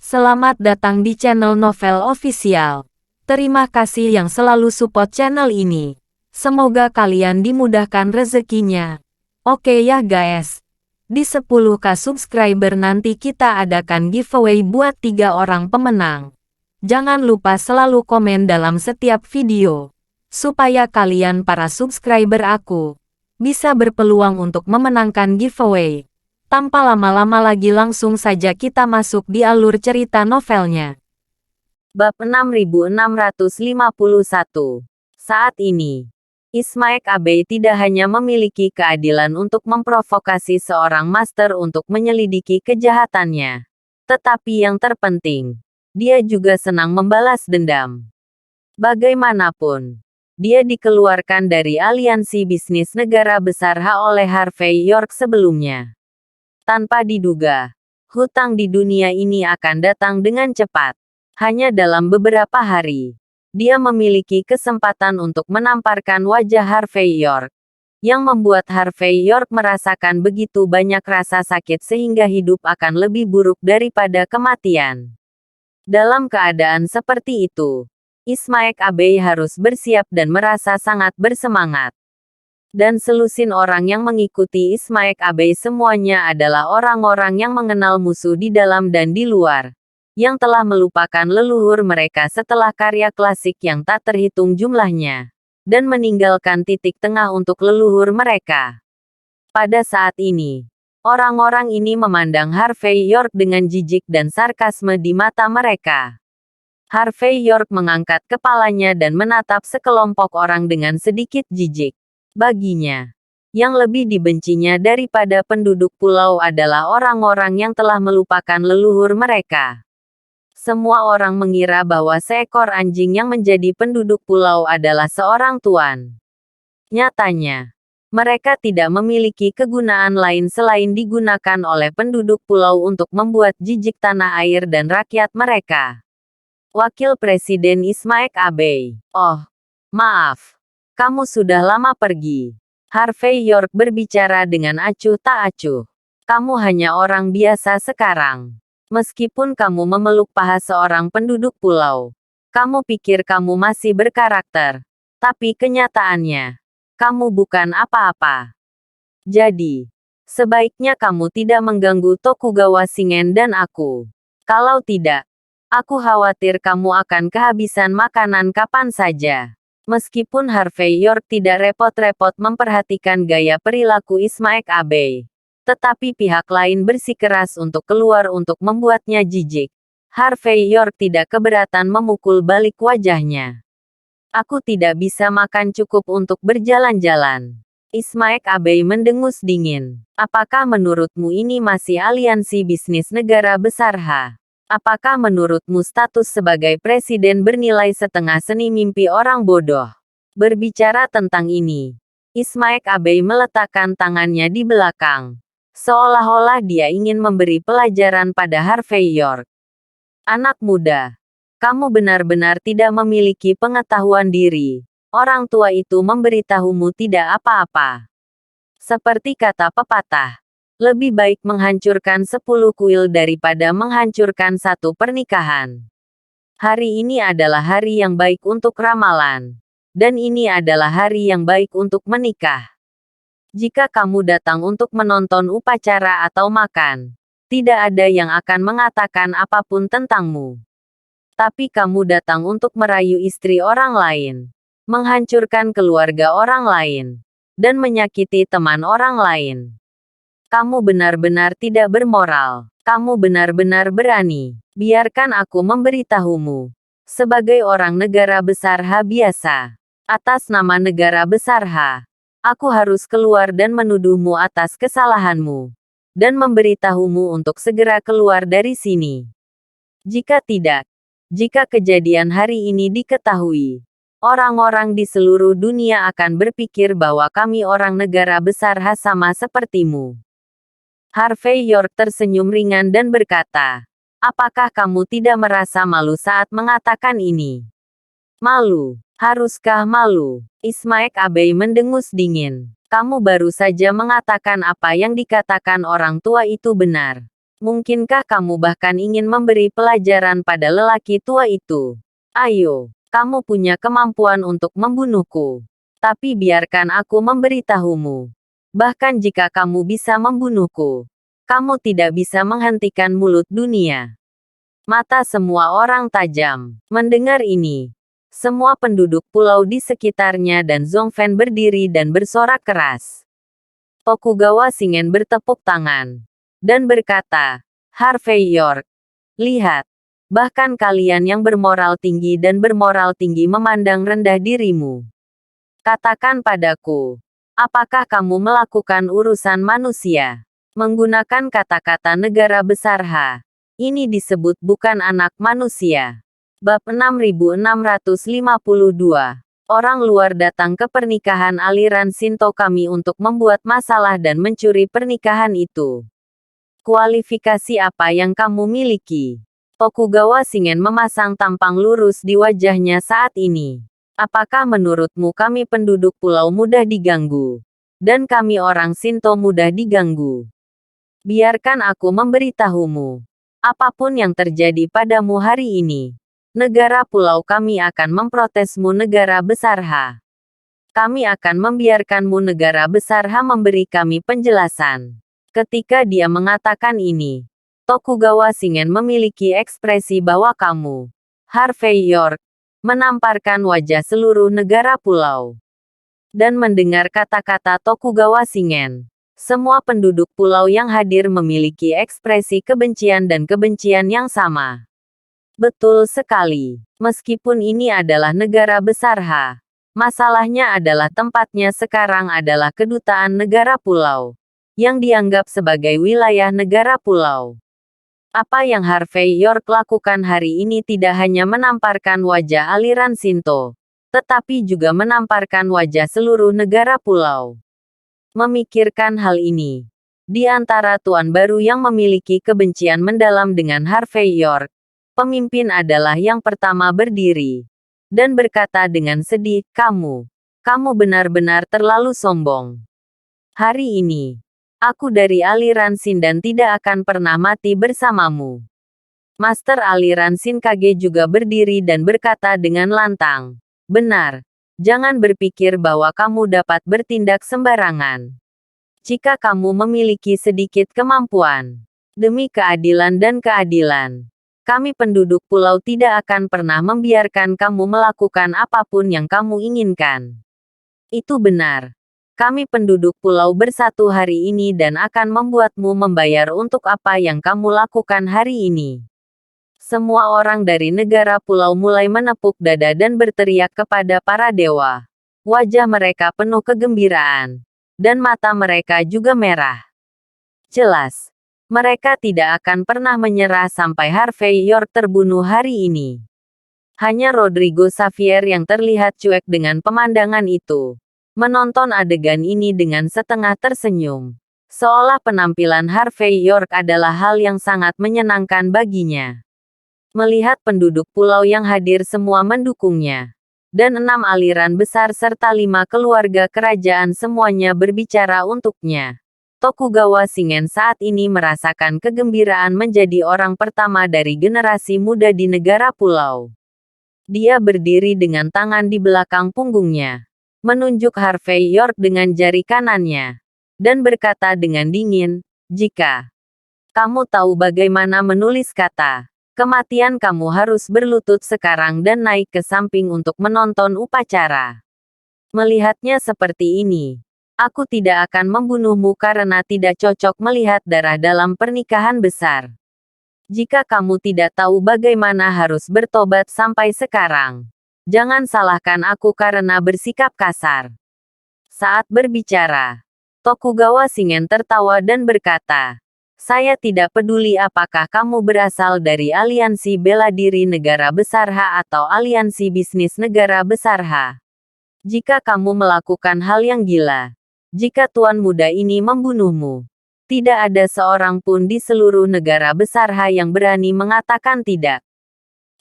Selamat datang di channel Novel Official. Terima kasih yang selalu support channel ini. Semoga kalian dimudahkan rezekinya. Oke ya guys. Di 10k subscriber nanti kita adakan giveaway buat 3 orang pemenang. Jangan lupa selalu komen dalam setiap video. Supaya kalian para subscriber aku bisa berpeluang untuk memenangkan giveaway. Tanpa lama-lama lagi langsung saja kita masuk di alur cerita novelnya. Bab 6651. Saat ini, Ismaek Abe tidak hanya memiliki keadilan untuk memprovokasi seorang master untuk menyelidiki kejahatannya. Tetapi yang terpenting, dia juga senang membalas dendam. Bagaimanapun, dia dikeluarkan dari aliansi bisnis negara besar oleh Harvey York sebelumnya. Tanpa diduga, hutang di dunia ini akan datang dengan cepat. Hanya dalam beberapa hari, dia memiliki kesempatan untuk menamparkan wajah Harvey York, yang membuat Harvey York merasakan begitu banyak rasa sakit sehingga hidup akan lebih buruk daripada kematian. Dalam keadaan seperti itu, Ismaek Abe harus bersiap dan merasa sangat bersemangat. Dan selusin orang yang mengikuti Ismaek Abe semuanya adalah orang-orang yang mengenal musuh di dalam dan di luar, yang telah melupakan leluhur mereka setelah karya klasik yang tak terhitung jumlahnya, dan meninggalkan titik tengah untuk leluhur mereka. Pada saat ini, orang-orang ini memandang Harvey York dengan jijik dan sarkasme di mata mereka. Harvey York mengangkat kepalanya dan menatap sekelompok orang dengan sedikit jijik. Baginya, yang lebih dibencinya daripada penduduk pulau adalah orang-orang yang telah melupakan leluhur mereka. Semua orang mengira bahwa seekor anjing yang menjadi penduduk pulau adalah seorang tuan. Nyatanya, mereka tidak memiliki kegunaan lain selain digunakan oleh penduduk pulau untuk membuat jijik tanah air dan rakyat mereka. Wakil Presiden Ismaek Abe. Oh, maaf. Kamu sudah lama pergi. Harvey York berbicara dengan acuh tak acuh. Kamu hanya orang biasa sekarang. Meskipun kamu memeluk paha seorang penduduk pulau, kamu pikir kamu masih berkarakter. Tapi kenyataannya, kamu bukan apa-apa. Jadi, sebaiknya kamu tidak mengganggu Tokugawa Shingen dan aku. Kalau tidak, aku khawatir kamu akan kehabisan makanan kapan saja. Meskipun Harvey York tidak repot-repot memperhatikan gaya perilaku Ismaek Abe, tetapi pihak lain bersikeras untuk keluar untuk membuatnya jijik. Harvey York tidak keberatan memukul balik wajahnya. Aku tidak bisa makan cukup untuk berjalan-jalan. Ismaek Abe mendengus dingin. Apakah menurutmu ini masih aliansi bisnis negara besar ha? Apakah menurutmu status sebagai presiden bernilai setengah seni mimpi orang bodoh? Berbicara tentang ini, Ismaek Abe meletakkan tangannya di belakang, seolah-olah dia ingin memberi pelajaran pada Harvey York. Anak muda, kamu benar-benar tidak memiliki pengetahuan diri. Orang tua itu memberitahumu tidak apa-apa. Seperti kata pepatah, lebih baik menghancurkan 10 kuil daripada menghancurkan 1 pernikahan. Hari ini adalah hari yang baik untuk ramalan. Dan ini adalah hari yang baik untuk menikah. Jika kamu datang untuk menonton upacara atau makan, tidak ada yang akan mengatakan apapun tentangmu. Tapi kamu datang untuk merayu istri orang lain, menghancurkan keluarga orang lain, dan menyakiti teman orang lain. Kamu benar-benar tidak bermoral. Kamu benar-benar berani. Biarkan aku memberitahumu. Sebagai orang negara besar H biasa, atas nama negara besar H, aku harus keluar dan menuduhmu atas kesalahanmu. Dan memberitahumu untuk segera keluar dari sini. Jika tidak, jika kejadian hari ini diketahui, orang-orang di seluruh dunia akan berpikir bahwa kami orang negara besar H sama sepertimu. Harvey York tersenyum ringan dan berkata, apakah kamu tidak merasa malu saat mengatakan ini? Malu? Haruskah malu? Ismaek Abe mendengus dingin. Kamu baru saja mengatakan apa yang dikatakan orang tua itu benar. Mungkinkah kamu bahkan ingin memberi pelajaran pada lelaki tua itu? Ayo, kamu punya kemampuan untuk membunuhku. Tapi biarkan aku memberitahumu. Bahkan jika kamu bisa membunuhku, kamu tidak bisa menghentikan mulut dunia. Mata semua orang tajam. Mendengar ini, semua penduduk pulau di sekitarnya dan Zhongfen berdiri dan bersorak keras. Tokugawa Shingen bertepuk tangan dan berkata, Harvey York, lihat, bahkan kalian yang bermoral tinggi dan bermoral tinggi memandang rendah dirimu. Katakan padaku, apakah kamu melakukan urusan manusia? Menggunakan kata-kata negara besar H. Ini disebut bukan anak manusia. Bab 6652. Orang luar datang ke pernikahan aliran Shinto kami untuk membuat masalah dan mencuri pernikahan itu. Kualifikasi apa yang kamu miliki? Tokugawa Shingen memasang tampang lurus di wajahnya saat ini. Apakah menurutmu kami penduduk pulau mudah diganggu? Dan kami orang Shinto mudah diganggu? Biarkan aku memberitahumu. Apapun yang terjadi padamu hari ini, negara pulau kami akan memprotesmu negara besar H. Kami akan membiarkanmu negara besar H memberi kami penjelasan. Ketika dia mengatakan ini, Tokugawa Shingen memiliki ekspresi bahwa kamu, Harvey York, menamparkan wajah seluruh negara pulau. Dan mendengar kata-kata Tokugawa Shingen, semua penduduk pulau yang hadir memiliki ekspresi kebencian dan kebencian yang sama. Betul sekali. Meskipun ini adalah negara besar H, masalahnya adalah tempatnya sekarang adalah kedutaan negara pulau, yang dianggap sebagai wilayah negara pulau. Apa yang Harvey York lakukan hari ini tidak hanya menamparkan wajah aliran Shinto, tetapi juga menamparkan wajah seluruh negara pulau. Memikirkan hal ini, di antara tuan baru yang memiliki kebencian mendalam dengan Harvey York, pemimpin adalah yang pertama berdiri dan berkata dengan sedih, kamu benar-benar terlalu sombong. Hari ini, aku dari aliran Shin dan tidak akan pernah mati bersamamu. Master aliran Shin Kage juga berdiri dan berkata dengan lantang, benar, jangan berpikir bahwa kamu dapat bertindak sembarangan. Jika kamu memiliki sedikit kemampuan, demi keadilan dan keadilan, kami penduduk pulau tidak akan pernah membiarkan kamu melakukan apapun yang kamu inginkan. Itu benar. Kami penduduk pulau bersatu hari ini dan akan membuatmu membayar untuk apa yang kamu lakukan hari ini. Semua orang dari negara pulau mulai menepuk dada dan berteriak kepada para dewa. Wajah mereka penuh kegembiraan. Dan mata mereka juga merah. Jelas. Mereka tidak akan pernah menyerah sampai Harvey York terbunuh hari ini. Hanya Rodrigo Xavier yang terlihat cuek dengan pemandangan itu. Menonton adegan ini dengan setengah tersenyum. Seolah penampilan Harvey York adalah hal yang sangat menyenangkan baginya. Melihat penduduk pulau yang hadir semua mendukungnya. Dan 6 aliran besar serta 5 keluarga kerajaan semuanya berbicara untuknya. Tokugawa Shingen saat ini merasakan kegembiraan menjadi orang pertama dari generasi muda di negara pulau. Dia berdiri dengan tangan di belakang punggungnya. Menunjuk Harvey York dengan jari kanannya. Dan berkata dengan dingin, jika kamu tahu bagaimana menulis kata kematian, kamu harus berlutut sekarang dan naik ke samping untuk menonton upacara. Melihatnya seperti ini, aku tidak akan membunuhmu karena tidak cocok melihat darah dalam pernikahan besar. Jika kamu tidak tahu bagaimana harus bertobat sampai sekarang, jangan salahkan aku karena bersikap kasar. Saat berbicara, Tokugawa Shingen tertawa dan berkata, saya tidak peduli apakah kamu berasal dari aliansi bela diri negara besar H atau aliansi bisnis negara besar H. Jika kamu melakukan hal yang gila, jika tuan muda ini membunuhmu, tidak ada seorang pun di seluruh negara besar H yang berani mengatakan tidak.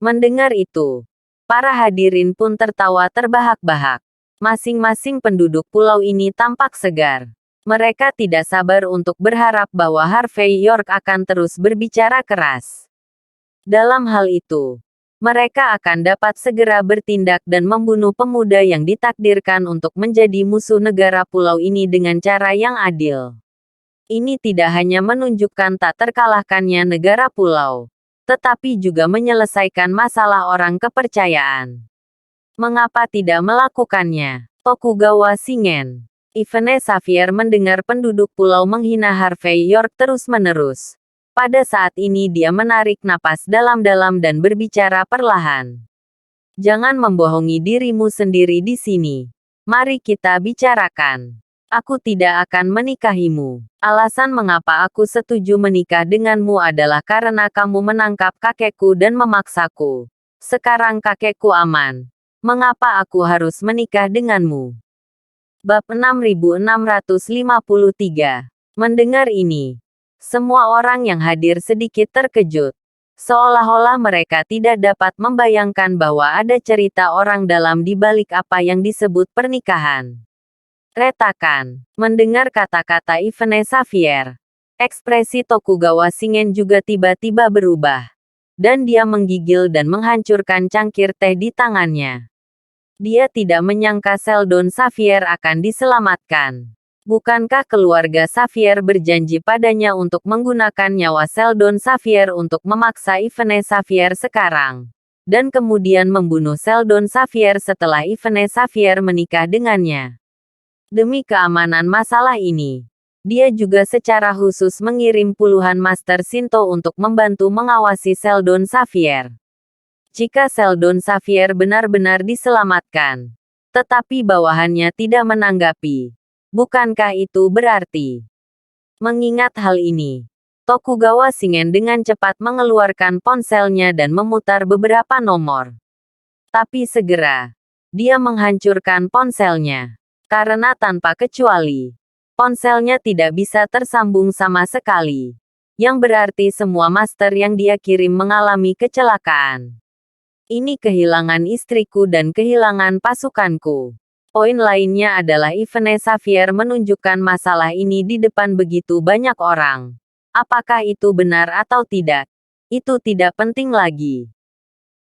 Mendengar itu, para hadirin pun tertawa terbahak-bahak. Masing-masing penduduk pulau ini tampak segar. Mereka tidak sabar untuk berharap bahwa Harvey York akan terus berbicara keras. Dalam hal itu, mereka akan dapat segera bertindak dan membunuh pemuda yang ditakdirkan untuk menjadi musuh negara pulau ini dengan cara yang adil. Ini tidak hanya menunjukkan tak terkalahkannya negara pulau, tetapi juga menyelesaikan masalah orang kepercayaan. Mengapa tidak melakukannya? Tokugawa Shingen. Ivone Xavier mendengar penduduk pulau menghina Harvey York terus-menerus. Pada saat ini dia menarik napas dalam-dalam dan berbicara perlahan. Jangan membohongi dirimu sendiri di sini. Mari kita bicarakan. Aku tidak akan menikahimu. Alasan mengapa aku setuju menikah denganmu adalah karena kamu menangkap kakekku dan memaksaku. Sekarang kakekku aman. Mengapa aku harus menikah denganmu? Bab 6653. Mendengar ini, semua orang yang hadir sedikit terkejut. Seolah-olah mereka tidak dapat membayangkan bahwa ada cerita orang dalam di balik apa yang disebut pernikahan. Retakan. Mendengar kata-kata Ivone Xavier, ekspresi Tokugawa Shingen juga tiba-tiba berubah. Dan dia menggigil dan menghancurkan cangkir teh di tangannya. Dia tidak menyangka Sheldon Xavier akan diselamatkan. Bukankah keluarga Xavier berjanji padanya untuk menggunakan nyawa Sheldon Xavier untuk memaksa Ivone Xavier sekarang, dan kemudian membunuh Sheldon Xavier setelah Ivone Xavier menikah dengannya? Demi keamanan masalah ini, dia juga secara khusus mengirim puluhan Master Shinto untuk membantu mengawasi Sheldon Xavier. Jika Sheldon Xavier benar-benar diselamatkan, tetapi bawahannya tidak menanggapi, bukankah itu berarti? Mengingat hal ini, Tokugawa Shingen dengan cepat mengeluarkan ponselnya dan memutar beberapa nomor. Tapi segera, dia menghancurkan ponselnya. Karena tanpa kecuali, ponselnya tidak bisa tersambung sama sekali. Yang berarti semua master yang dia kirim mengalami kecelakaan. Ini kehilangan istriku dan kehilangan pasukanku. Poin lainnya adalah Ivone Xavier menunjukkan masalah ini di depan begitu banyak orang. Apakah itu benar atau tidak? Itu tidak penting lagi.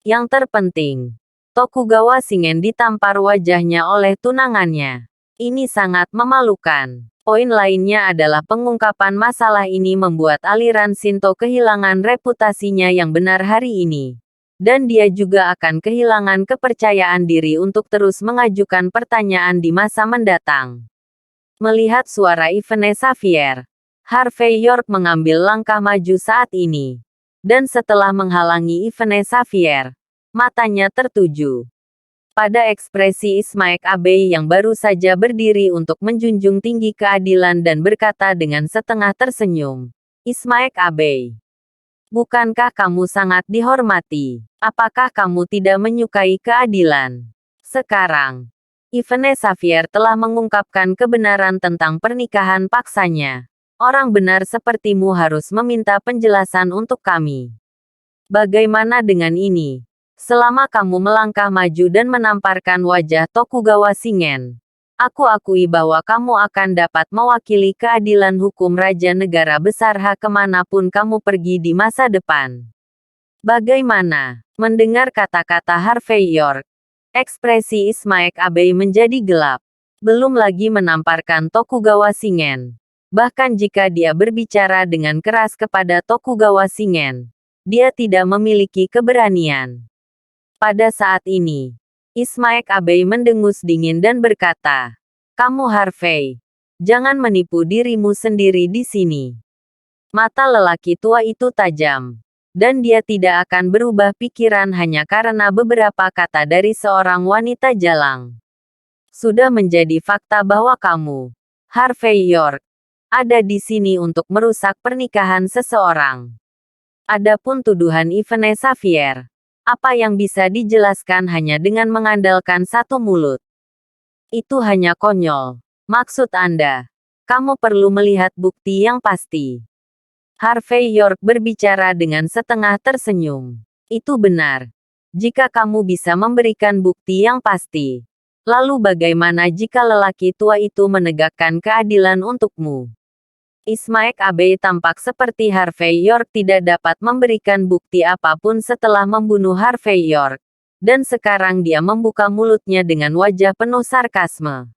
Yang terpenting, Tokugawa Shingen ditampar wajahnya oleh tunangannya. Ini sangat memalukan. Poin lainnya adalah pengungkapan masalah ini membuat aliran Shinto kehilangan reputasinya yang benar hari ini. Dan dia juga akan kehilangan kepercayaan diri untuk terus mengajukan pertanyaan di masa mendatang. Melihat suara Ivone Xavier, Harvey York mengambil langkah maju saat ini. Dan setelah menghalangi Ivone Xavier, matanya tertuju pada ekspresi Ismaek Abe yang baru saja berdiri untuk menjunjung tinggi keadilan dan berkata dengan setengah tersenyum, "Ismaek Abe, bukankah kamu sangat dihormati? Apakah kamu tidak menyukai keadilan?" Sekarang, Ivone Xavier telah mengungkapkan kebenaran tentang pernikahan paksanya. Orang benar sepertimu harus meminta penjelasan untuk kami. Bagaimana dengan ini? Selama kamu melangkah maju dan menamparkan wajah Tokugawa Shingen, aku akui bahwa kamu akan dapat mewakili keadilan hukum Raja Negara Besar kemanapun kamu pergi di masa depan. Bagaimana? Mendengar kata-kata Harvey York, ekspresi Ismaek Abe menjadi gelap. Belum lagi menamparkan Tokugawa Shingen. Bahkan jika dia berbicara dengan keras kepada Tokugawa Shingen, dia tidak memiliki keberanian. Pada saat ini, Ismaek Abe mendengus dingin dan berkata, "Kamu Harvey, jangan menipu dirimu sendiri di sini." Mata lelaki tua itu tajam, dan dia tidak akan berubah pikiran hanya karena beberapa kata dari seorang wanita jalang. Sudah menjadi fakta bahwa kamu, Harvey York, ada di sini untuk merusak pernikahan seseorang. Adapun tuduhan Ivone Xavier, apa yang bisa dijelaskan hanya dengan mengandalkan satu mulut? Itu hanya konyol. Maksud Anda, kamu perlu melihat bukti yang pasti. Harvey York berbicara dengan setengah tersenyum. Itu benar. Jika kamu bisa memberikan bukti yang pasti, Lalu bagaimana jika lelaki tua itu menegakkan keadilan untukmu? Ismaek Abe tampak seperti Harvey York tidak dapat memberikan bukti apapun setelah membunuh Harvey York. Dan sekarang dia membuka mulutnya dengan wajah penuh sarkasme.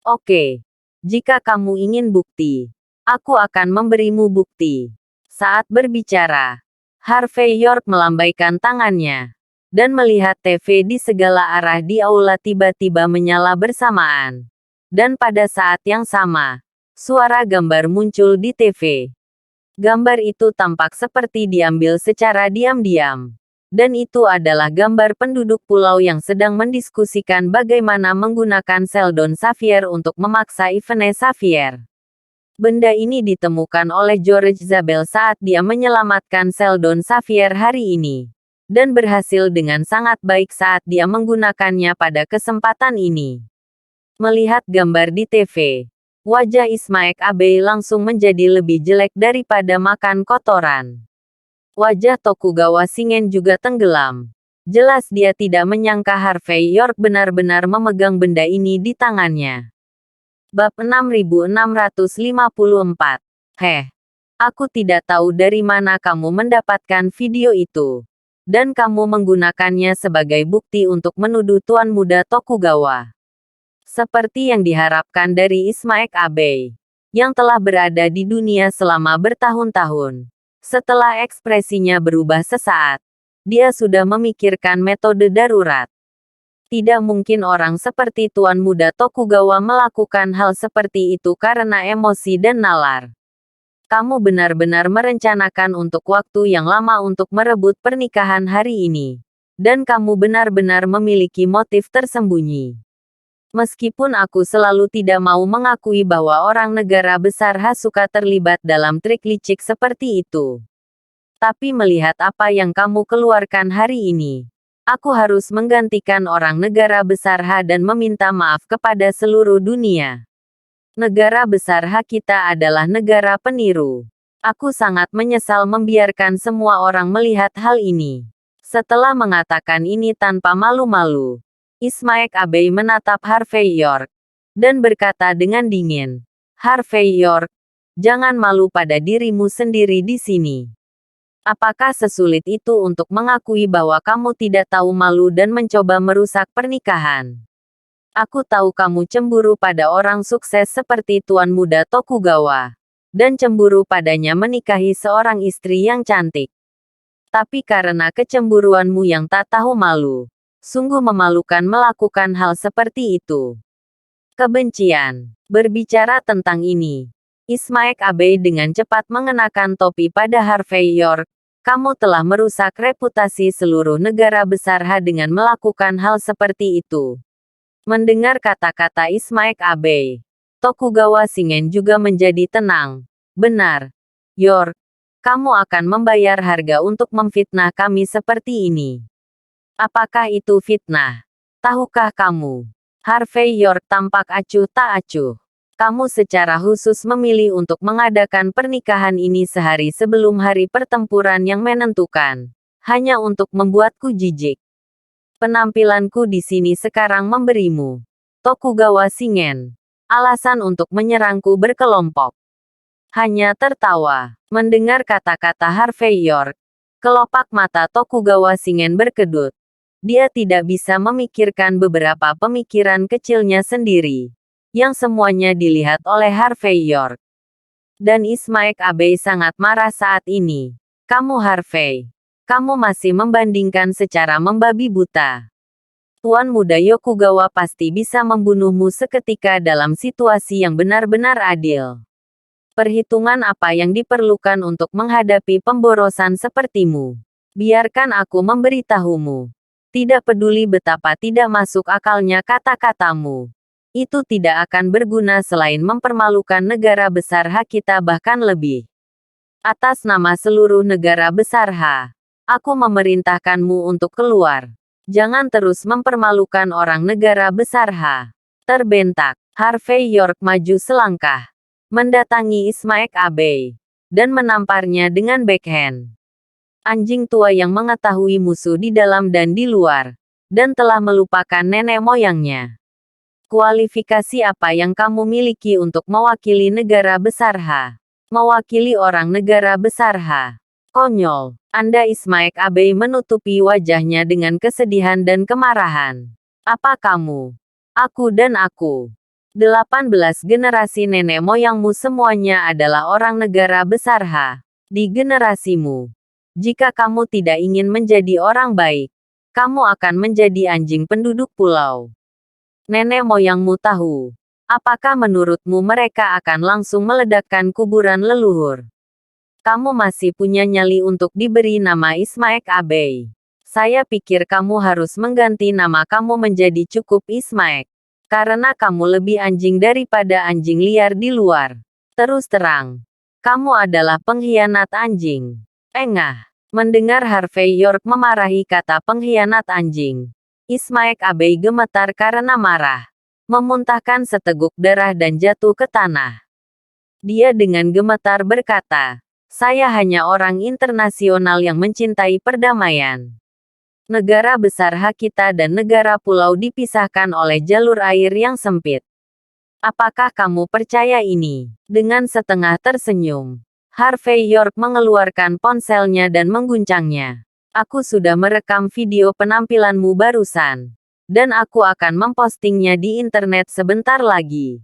Oke. Jika kamu ingin bukti, aku akan memberimu bukti. Saat berbicara, Harvey York melambaikan tangannya. Dan melihat TV di segala arah di aula tiba-tiba menyala bersamaan. Dan pada saat yang sama, suara gambar muncul di TV. Gambar itu tampak seperti diambil secara diam-diam. Dan itu adalah gambar penduduk pulau yang sedang mendiskusikan bagaimana menggunakan Sheldon Xavier untuk memaksa Yvonne Xavier. Benda ini ditemukan oleh George Zabel saat dia menyelamatkan Sheldon Xavier hari ini. Dan berhasil dengan sangat baik saat dia menggunakannya pada kesempatan ini. Melihat gambar di TV, wajah Ismaek Abe langsung menjadi lebih jelek daripada makan kotoran. Wajah Tokugawa Shingen juga tenggelam. Jelas dia tidak menyangka Harvey York benar-benar memegang benda ini di tangannya. Bab 6654. Aku tidak tahu dari mana kamu mendapatkan video itu. Dan kamu menggunakannya sebagai bukti untuk menuduh Tuan Muda Tokugawa. Seperti yang diharapkan dari Ismaek Abe, yang telah berada di dunia selama bertahun-tahun. Setelah ekspresinya berubah sesaat, dia sudah memikirkan metode darurat. Tidak mungkin orang seperti Tuan Muda Tokugawa melakukan hal seperti itu karena emosi dan nalar. Kamu benar-benar merencanakan untuk waktu yang lama untuk merebut pernikahan hari ini. Dan kamu benar-benar memiliki motif tersembunyi. Meskipun aku selalu tidak mau mengakui bahwa orang negara besar suka terlibat dalam trik licik seperti itu. Tapi melihat apa yang kamu keluarkan hari ini, aku harus menggantikan orang negara besar dan meminta maaf kepada seluruh dunia. Negara besar kita adalah negara peniru. Aku sangat menyesal membiarkan semua orang melihat hal ini. Setelah mengatakan ini tanpa malu-malu, Ismaek Abe menatap Harvey York. Dan berkata dengan dingin, Harvey York, jangan malu pada dirimu sendiri di sini. Apakah sesulit itu untuk mengakui bahwa kamu tidak tahu malu dan mencoba merusak pernikahan? Aku tahu kamu cemburu pada orang sukses seperti Tuan Muda Tokugawa. Dan cemburu padanya menikahi seorang istri yang cantik. Tapi karena kecemburuanmu yang tak tahu malu, sungguh memalukan melakukan hal seperti itu. Kebencian. Berbicara tentang ini, Ismaek Abe dengan cepat mengenakan topi pada Harvey York. Kamu telah merusak reputasi seluruh negara besar dengan melakukan hal seperti itu. Mendengar kata-kata Ismaek Abe, Tokugawa Shingen juga menjadi tenang. Benar, York. Kamu akan membayar harga untuk memfitnah kami seperti ini. Apakah itu fitnah? Tahukah kamu? Harvey York tampak acuh tak acuh. Kamu secara khusus memilih untuk mengadakan pernikahan ini sehari sebelum hari pertempuran yang menentukan. Hanya untuk membuatku jijik. Penampilanku di sini sekarang memberimu, Tokugawa Shingen, alasan untuk menyerangku berkelompok. Hanya tertawa. Mendengar kata-kata Harvey York, kelopak mata Tokugawa Shingen berkedut. Dia tidak bisa memikirkan beberapa pemikiran kecilnya sendiri, yang semuanya dilihat oleh Harvey York. Dan Ismaek Abe sangat marah saat ini. Kamu Harvey. Kamu masih membandingkan secara membabi buta. Tuan Muda Tokugawa pasti bisa membunuhmu seketika dalam situasi yang benar-benar adil. Perhitungan apa yang diperlukan untuk menghadapi pemborosan sepertimu? Biarkan aku memberitahumu. Tidak peduli betapa tidak masuk akalnya kata-katamu. Itu tidak akan berguna selain mempermalukan negara besar kita bahkan lebih. Atas nama seluruh negara besar aku memerintahkanmu untuk keluar. Jangan terus mempermalukan orang negara besar Terbentak. Harvey York maju selangkah. Mendatangi Ismaek Abe. Dan menamparnya dengan backhand. Anjing tua yang mengetahui musuh di dalam dan di luar. Dan telah melupakan nenek moyangnya. Kualifikasi apa yang kamu miliki untuk mewakili negara besar H? Mewakili orang negara besar H. Konyol. Anda Ismaek Abe menutupi wajahnya dengan kesedihan dan kemarahan. Apa kamu? Aku dan aku. 18 generasi nenek moyangmu semuanya adalah orang negara besar H. Di generasimu. Jika kamu tidak ingin menjadi orang baik, kamu akan menjadi anjing penduduk pulau. Nenek moyangmu tahu. Apakah menurutmu mereka akan langsung meledakkan kuburan leluhur? Kamu masih punya nyali untuk diberi nama Ismaek Abe. Saya pikir kamu harus mengganti nama kamu menjadi cukup Ismaek. Karena kamu lebih anjing daripada anjing liar di luar. Terus terang. Kamu adalah pengkhianat anjing. Engah. Mendengar Harvey York memarahi kata pengkhianat anjing. Ismaek Abe gemetar karena marah. Memuntahkan seteguk darah dan jatuh ke tanah. Dia dengan gemetar berkata, "Saya hanya orang internasional yang mencintai perdamaian. Negara besar hak kita dan negara pulau dipisahkan oleh jalur air yang sempit. Apakah kamu percaya ini?" Dengan setengah tersenyum, Harvey York mengeluarkan ponselnya dan mengguncangnya. "Aku sudah merekam video penampilanmu barusan. Dan aku akan mempostingnya di internet sebentar lagi.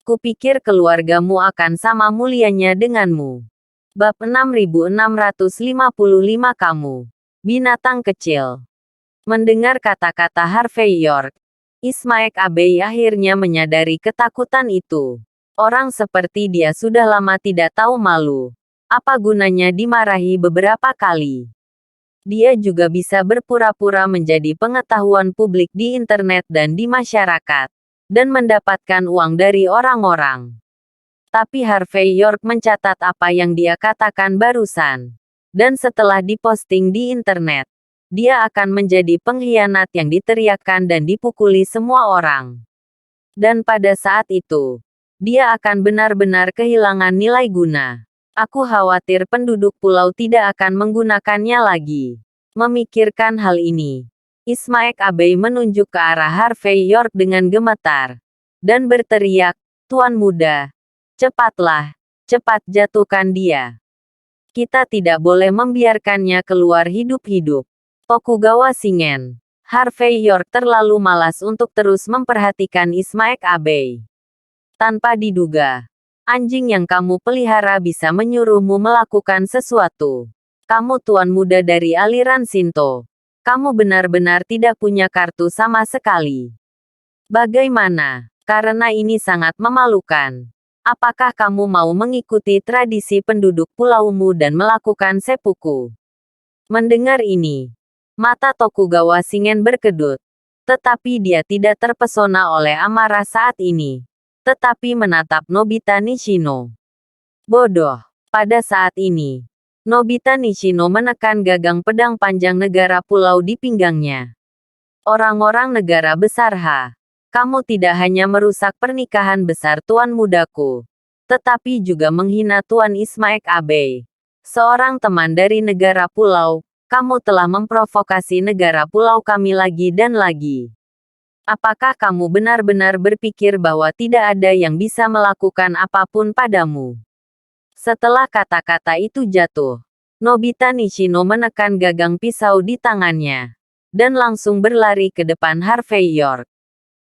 Kupikir keluargamu akan sama mulianya denganmu." Bab 6655 Kamu. Binatang kecil. Mendengar kata-kata Harvey York, Ismaek Abe akhirnya menyadari ketakutan itu. Orang seperti dia sudah lama tidak tahu malu. Apa gunanya dimarahi beberapa kali? Dia juga bisa berpura-pura menjadi pengetahuan publik di internet dan di masyarakat, dan mendapatkan uang dari orang-orang. Tapi Harvey York mencatat apa yang dia katakan barusan. Dan setelah diposting di internet, dia akan menjadi pengkhianat yang diteriakkan dan dipukuli semua orang. Dan pada saat itu, dia akan benar-benar kehilangan nilai guna. Aku khawatir penduduk pulau tidak akan menggunakannya lagi. Memikirkan hal ini, Ismaek Abe menunjuk ke arah Harvey York dengan gemetar. Dan berteriak, "Tuan muda, cepatlah, cepat jatuhkan dia. Kita tidak boleh membiarkannya keluar hidup-hidup." Tokugawa Shingen. Harvey York terlalu malas untuk terus memperhatikan Ismaek Abe. Tanpa diduga, anjing yang kamu pelihara bisa menyuruhmu melakukan sesuatu. Kamu tuan muda dari aliran Shinto. Kamu benar-benar tidak punya kartu sama sekali. Bagaimana? Karena ini sangat memalukan. Apakah kamu mau mengikuti tradisi penduduk pulaumu dan melakukan seppuku? Mendengar ini, mata Tokugawa Shingen berkedut. Tetapi dia tidak terpesona oleh amarah saat ini. Tetapi menatap Nobita Nishino. Bodoh. Pada saat ini, Nobita Nishino menekan gagang pedang panjang negara pulau di pinggangnya. Orang-orang negara besar H. Kamu tidak hanya merusak pernikahan besar tuan mudaku, tetapi juga menghina Tuan Ismaek Abe. Seorang teman dari negara pulau, kamu telah memprovokasi negara pulau kami lagi dan lagi. Apakah kamu benar-benar berpikir bahwa tidak ada yang bisa melakukan apapun padamu? Setelah kata-kata itu jatuh, Nobita Nishino menekan gagang pisau di tangannya, dan langsung berlari ke depan Harvey York.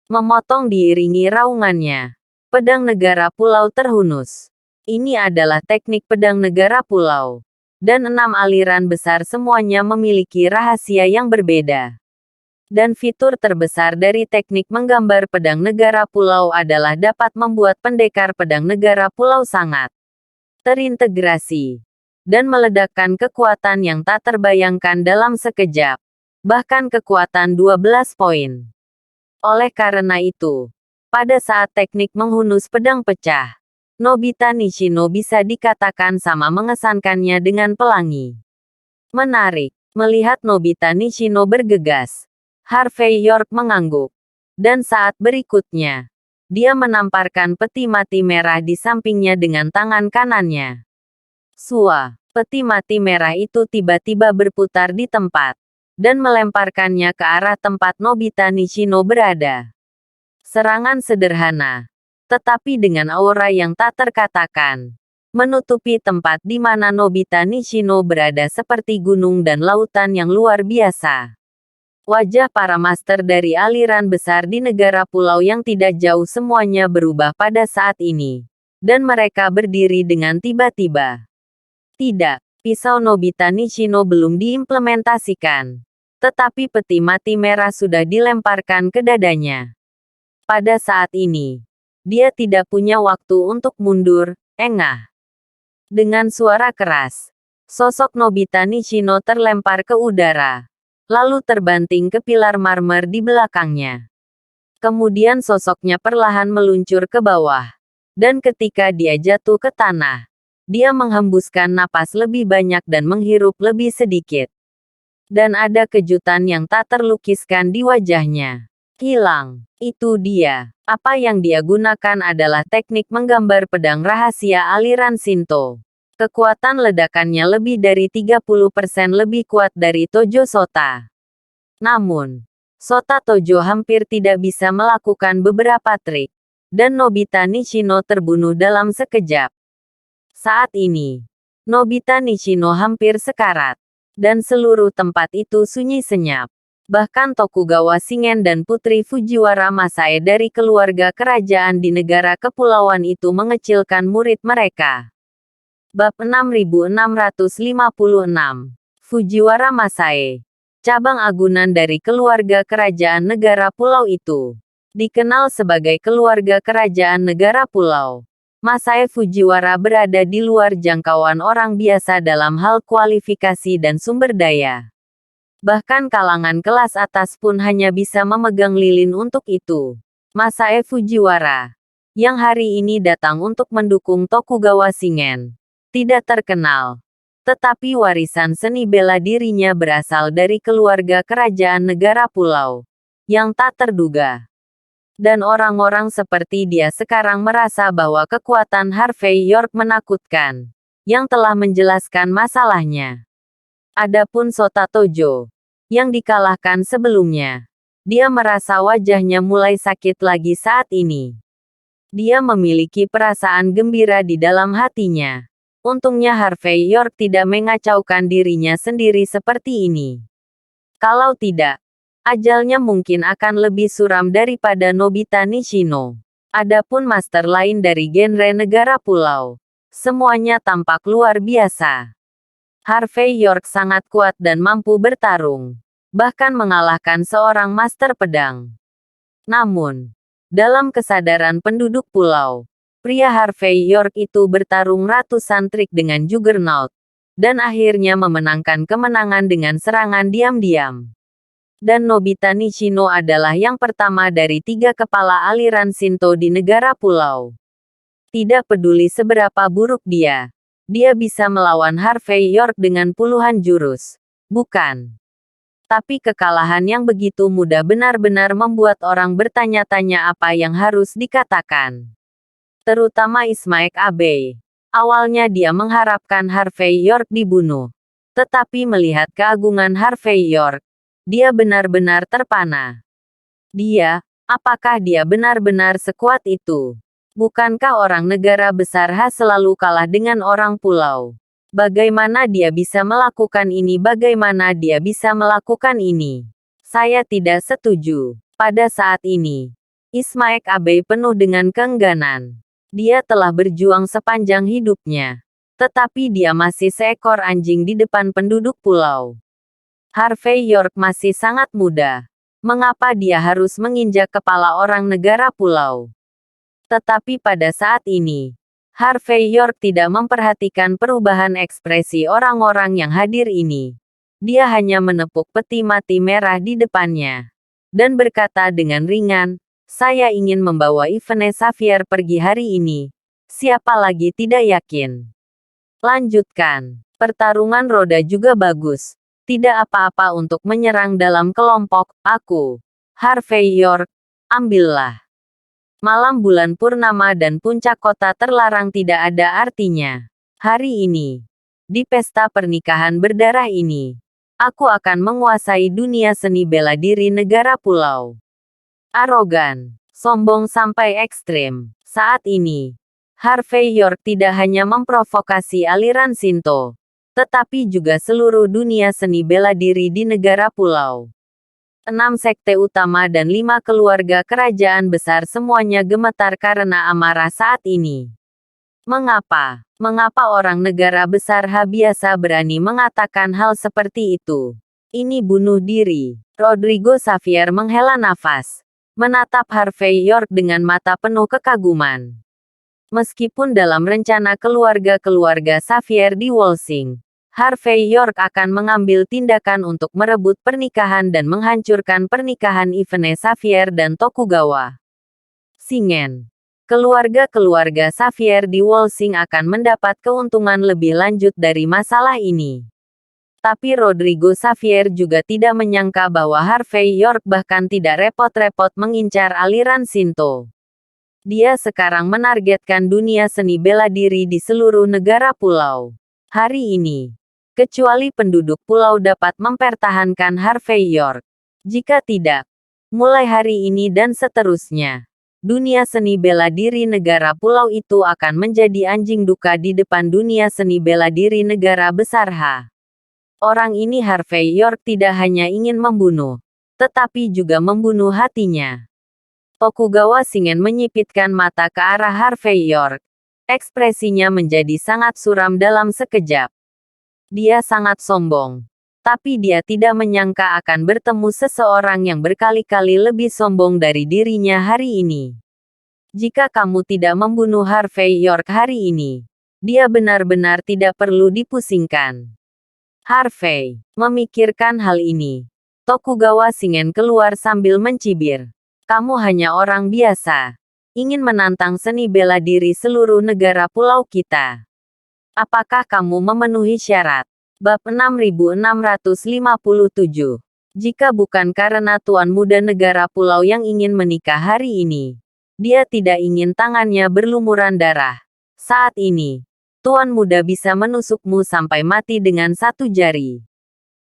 Memotong diiringi raungannya. Pedang negara pulau terhunus. Ini adalah teknik pedang negara pulau. Dan 6 aliran besar semuanya memiliki rahasia yang berbeda. Dan fitur terbesar dari teknik menggambar pedang negara pulau adalah dapat membuat pendekar pedang negara pulau sangat terintegrasi dan meledakkan kekuatan yang tak terbayangkan dalam sekejap, bahkan kekuatan 12 poin. Oleh karena itu, pada saat teknik menghunus pedang pecah, Nobita Nishino bisa dikatakan sama mengesankannya dengan pelangi. Menarik, melihat Nobita Nishino bergegas, Harvey York mengangguk. Dan saat berikutnya, dia menamparkan peti mati merah di sampingnya dengan tangan kanannya. Sua, peti mati merah itu tiba-tiba berputar di tempat, dan melemparkannya ke arah tempat Nobita Nishino berada. Serangan sederhana, tetapi dengan aura yang tak terkatakan, menutupi tempat di mana Nobita Nishino berada seperti gunung dan lautan yang luar biasa. Wajah para master dari aliran besar di negara pulau yang tidak jauh semuanya berubah pada saat ini. Dan mereka berdiri dengan tiba-tiba. Tidak, pisau Nobita Nishino belum diimplementasikan. Tetapi peti mati merah sudah dilemparkan ke dadanya. Pada saat ini, dia tidak punya waktu untuk mundur, engah. Dengan suara keras, sosok Nobita Nishino terlempar ke udara, lalu terbanting ke pilar marmer di belakangnya. Kemudian sosoknya perlahan meluncur ke bawah. Dan ketika dia jatuh ke tanah, dia menghembuskan napas lebih banyak dan menghirup lebih sedikit. Dan ada kejutan yang tak terlukiskan di wajahnya. Hilang. Itu dia. Apa yang dia gunakan adalah teknik menggambar pedang rahasia aliran Shinto. Kekuatan ledakannya lebih dari 30% lebih kuat dari Tojo Sota. Namun, Sota Tojo hampir tidak bisa melakukan beberapa trik. Dan Nobita Nishino terbunuh dalam sekejap. Saat ini, Nobita Nishino hampir sekarat. Dan seluruh tempat itu sunyi senyap. Bahkan Tokugawa Shingen dan Putri Fujiwara Masae dari keluarga kerajaan di negara kepulauan itu mengecilkan murid mereka. Bab 6656. Fujiwara Masae, cabang agunan dari keluarga kerajaan negara pulau itu. Dikenal sebagai keluarga kerajaan negara pulau. Masae Fujiwara berada di luar jangkauan orang biasa dalam hal kualifikasi dan sumber daya. Bahkan kalangan kelas atas pun hanya bisa memegang lilin untuk itu. Masae Fujiwara, yang hari ini datang untuk mendukung Tokugawa Shingen, tidak terkenal. Tetapi warisan seni bela dirinya berasal dari keluarga kerajaan negara pulau, yang tak terduga. Dan orang-orang seperti dia sekarang merasa bahwa kekuatan Harvey York menakutkan, yang telah menjelaskan masalahnya. Adapun Sota Tojo, yang dikalahkan sebelumnya, dia merasa wajahnya mulai sakit lagi saat ini. Dia memiliki perasaan gembira di dalam hatinya. Untungnya Harvey York tidak mengacaukan dirinya sendiri seperti ini. Kalau tidak, ajalnya mungkin akan lebih suram daripada Nobita Nishino. Adapun master lain dari genre negara pulau, semuanya tampak luar biasa. Harvey York sangat kuat dan mampu bertarung, bahkan mengalahkan seorang master pedang. Namun, dalam kesadaran penduduk pulau, pria Harvey York itu bertarung ratusan trik dengan Juggernaut, dan akhirnya memenangkan kemenangan dengan serangan diam-diam. Dan Nobita Nishino adalah yang pertama dari 3 kepala aliran Shinto di negara pulau. Tidak peduli seberapa buruk dia bisa melawan Harvey York dengan puluhan jurus. Bukan. Tapi kekalahan yang begitu mudah benar-benar membuat orang bertanya-tanya apa yang harus dikatakan. Terutama Ismaek Abe. Awalnya dia mengharapkan Harvey York dibunuh. Tetapi melihat keagungan Harvey York, dia benar-benar terpana. Apakah dia benar-benar sekuat itu? Bukankah orang negara besar selalu kalah dengan orang pulau? Bagaimana dia bisa melakukan ini? Bagaimana dia bisa melakukan ini? Saya tidak setuju. Pada saat ini, Ismaek Abe penuh dengan keengganan. Dia telah berjuang sepanjang hidupnya. Tetapi dia masih seekor anjing di depan penduduk pulau. Harvey York masih sangat muda. Mengapa dia harus menginjak kepala orang negara pulau? Tetapi pada saat ini, Harvey York tidak memperhatikan perubahan ekspresi orang-orang yang hadir ini. Dia hanya menepuk peti mati merah di depannya. Dan berkata dengan ringan, "Saya ingin membawa Ivone Xavier pergi hari ini. Siapa lagi tidak yakin? Lanjutkan. Pertarungan roda juga bagus. Tidak apa-apa untuk menyerang dalam kelompok, aku. Harvey York, ambillah." Malam bulan purnama dan puncak kota terlarang tidak ada artinya. Hari ini, di pesta pernikahan berdarah ini, aku akan menguasai dunia seni bela diri negara pulau. Arogan. Sombong sampai ekstrem. Saat ini, Harvey York tidak hanya memprovokasi aliran Shinto, tetapi juga seluruh dunia seni bela diri di negara pulau. 6 sekte utama dan 5 keluarga kerajaan besar semuanya gemetar karena amarah saat ini. Mengapa? Mengapa orang negara besar biasa berani mengatakan hal seperti itu? Ini bunuh diri. Rodrigo Xavier menghela nafas, menatap Harvey York dengan mata penuh kekaguman. Meskipun dalam rencana keluarga-keluarga Xavier di Wolsing, Harvey York akan mengambil tindakan untuk merebut pernikahan dan menghancurkan pernikahan Ivone Xavier dan Tokugawa Shingen. Keluarga-keluarga Xavier di Wolsing akan mendapat keuntungan lebih lanjut dari masalah ini. Tapi Rodrigo Xavier juga tidak menyangka bahwa Harvey York bahkan tidak repot-repot mengincar aliran Shinto. Dia sekarang menargetkan dunia seni bela diri di seluruh negara pulau. Hari ini, kecuali penduduk pulau dapat mempertahankan Harvey York. Jika tidak, mulai hari ini dan seterusnya, dunia seni bela diri negara pulau itu akan menjadi anjing duka di depan dunia seni bela diri negara besar H. Orang ini Harvey York tidak hanya ingin membunuh, tetapi juga membunuh hatinya. Tokugawa Shingen menyipitkan mata ke arah Harvey York. Ekspresinya menjadi sangat suram dalam sekejap. Dia sangat sombong. Tapi dia tidak menyangka akan bertemu seseorang yang berkali-kali lebih sombong dari dirinya hari ini. Jika kamu tidak membunuh Harvey York hari ini, dia benar-benar tidak perlu dipusingkan. Harvey memikirkan hal ini. Tokugawa Shingen keluar sambil mencibir. Kamu hanya orang biasa. Ingin menantang seni bela diri seluruh negara pulau kita. Apakah kamu memenuhi syarat? Bab 6657. Jika bukan karena tuan muda negara pulau yang ingin menikah hari ini, dia tidak ingin tangannya berlumuran darah. Saat ini, tuan muda bisa menusukmu sampai mati dengan satu jari.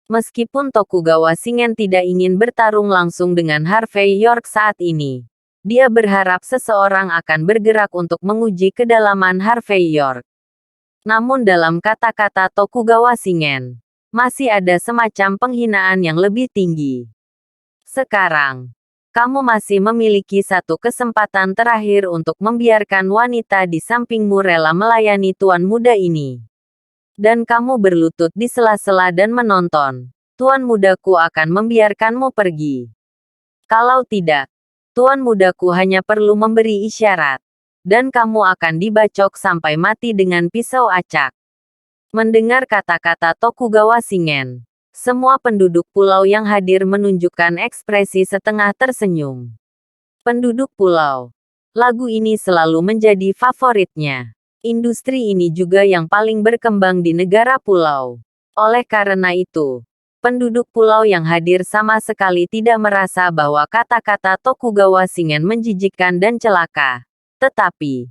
Meskipun Tokugawa Shingen tidak ingin bertarung langsung dengan Harvey York saat ini, dia berharap seseorang akan bergerak untuk menguji kedalaman Harvey York. Namun dalam kata-kata Tokugawa Shingen, masih ada semacam penghinaan yang lebih tinggi. Sekarang, kamu masih memiliki satu kesempatan terakhir untuk membiarkan wanita di sampingmu rela melayani tuan muda ini. Dan kamu berlutut di sela-sela dan menonton. Tuan mudaku akan membiarkanmu pergi. Kalau tidak, tuan mudaku hanya perlu memberi isyarat. Dan kamu akan dibacok sampai mati dengan pisau acak. Mendengar kata-kata Tokugawa Shingen, semua penduduk pulau yang hadir menunjukkan ekspresi setengah tersenyum. Penduduk pulau. Lagu ini selalu menjadi favoritnya. Industri ini juga yang paling berkembang di negara pulau. Oleh karena itu, penduduk pulau yang hadir sama sekali tidak merasa bahwa kata-kata Tokugawa Shingen menjijikkan dan celaka. Tetapi,